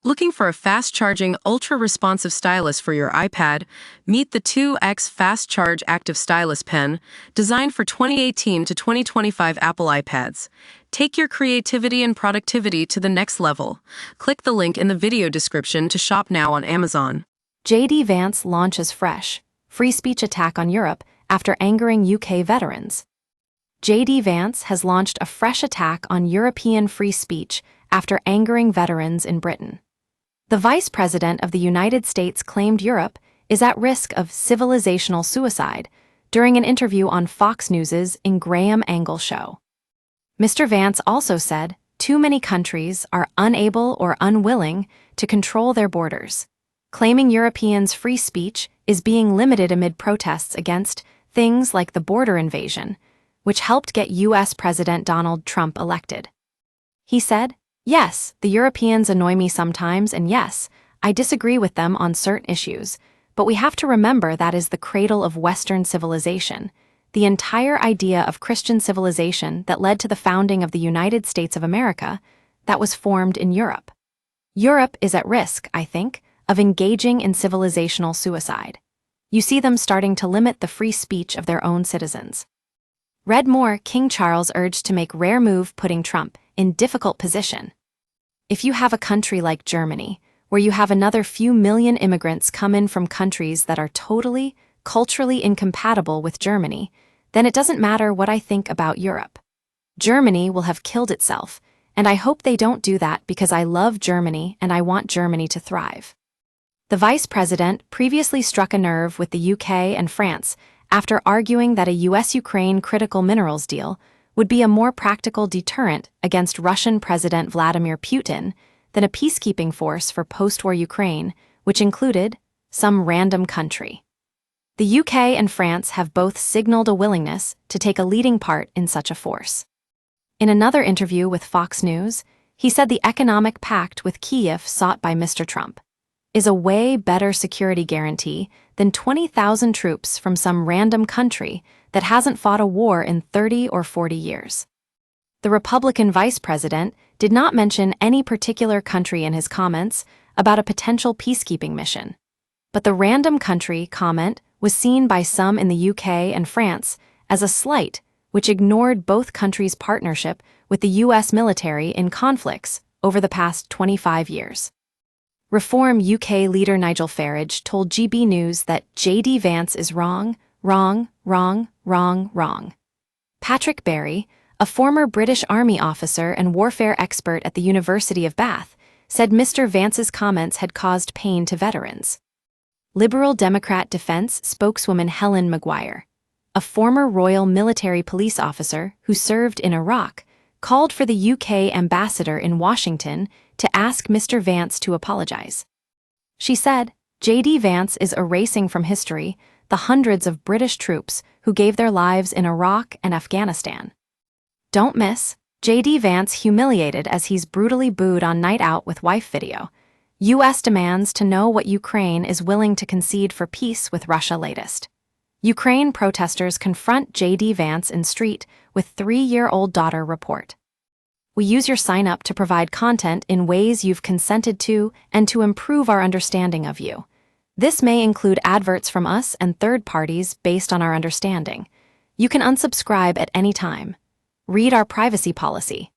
Looking for a fast-charging, ultra-responsive stylus for your iPad? Meet the 2X Fast Charge Active Stylus Pen, designed for 2018 to 2025 Apple iPads. Take your creativity and productivity to the next level. Click the link in the video description to shop now on Amazon. JD Vance launches fresh free speech attack on Europe after angering UK veterans. JD Vance has launched a fresh attack on European free speech after angering veterans in Britain. The Vice President of the United States claimed Europe is at risk of civilizational suicide during an interview on Fox News's In Graham Angle show. Mr. Vance also said too many countries are unable or unwilling to control their borders, claiming Europeans' free speech is being limited amid protests against things like the border invasion, which helped get U.S. President Donald Trump elected. He said, "Yes, the Europeans annoy me sometimes, and yes, I disagree with them on certain issues, but we have to remember that is the cradle of Western civilization, the entire idea of Christian civilization that led to the founding of the United States of America that was formed in Europe. Europe is at risk, I think, of engaging in civilizational suicide. You see them starting to limit the free speech of their own citizens." Read more. King Charles urged to make rare move putting Trump in difficult position. If you have a country like Germany, where you have another few million immigrants come in from countries that are totally, culturally incompatible with Germany, then it doesn't matter what I think about Europe. Germany will have killed itself, and I hope they don't do that because I love Germany and I want Germany to thrive. The Vice President previously struck a nerve with the UK and France after arguing that a US-Ukraine critical minerals deal would be a more practical deterrent against Russian President Vladimir Putin than a peacekeeping force for post-war Ukraine, which included some random country. The UK and France have both signaled a willingness to take a leading part in such a force. In another interview with Fox News, he said the economic pact with Kyiv sought by Mr. Trump is a way better security guarantee than 20,000 troops from some random country that hasn't fought a war in 30 or 40 years. The Republican vice president did not mention any particular country in his comments about a potential peacekeeping mission, but the random country comment was seen by some in the UK and France as a slight which ignored both countries' partnership with the US military in conflicts over the past 25 years. Reform UK leader Nigel Farage told GB News that JD Vance is wrong. Patrick Barry, a former British Army officer and warfare expert at the University of Bath, said Mr. Vance's comments had caused pain to veterans. Liberal Democrat defense spokeswoman Helen Maguire, a former Royal Military Police officer who served in Iraq, called for the UK ambassador in Washington to ask Mr. Vance to apologize. She said, JD Vance is erasing from history the hundreds of British troops who gave their lives in Iraq and Afghanistan. Don't miss JD Vance humiliated as he's brutally booed on Night Out with Wife video. U.S. demands to know what Ukraine is willing to concede for peace with Russia latest. Ukraine protesters confront JD Vance in street with 3-year-old daughter report. We use your sign-up to provide content in ways you've consented to and to improve our understanding of you. This may include adverts from us and third parties based on our understanding. You can unsubscribe at any time. Read our privacy policy.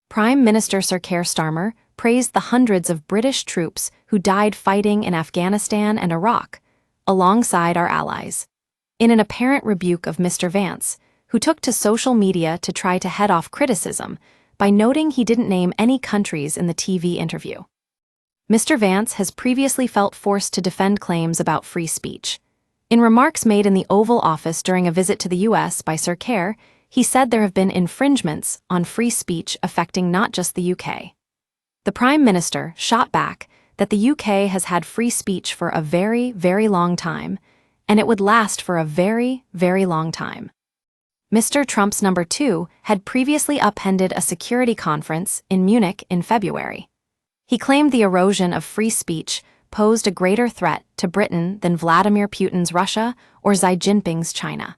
Prime Minister Sir Keir Starmer praised the hundreds of British troops who died fighting in Afghanistan and Iraq, alongside our allies, in an apparent rebuke of Mr. Vance, who took to social media to try to head off criticism by noting he didn't name any countries in the TV interview. Mr. Vance has previously felt forced to defend claims about free speech. In remarks made in the Oval Office during a visit to the U.S. by Sir Keir, he said there have been infringements on free speech affecting not just the UK. The Prime Minister shot back that the UK has had free speech for a very, very long time, and it would last for a very, very long time. Mr. Trump's number 2 had previously upended a security conference in Munich in February. He claimed the erosion of free speech posed a greater threat to Britain than Vladimir Putin's Russia or Xi Jinping's China.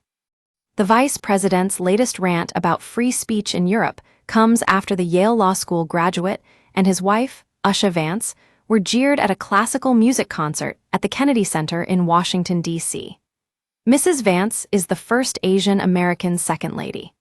The vice president's latest rant about free speech in Europe comes after the Yale Law School graduate and his wife, Usha Vance, were jeered at a classical music concert at the Kennedy Center in Washington, D.C. Mrs. Vance is the first Asian American Second Lady.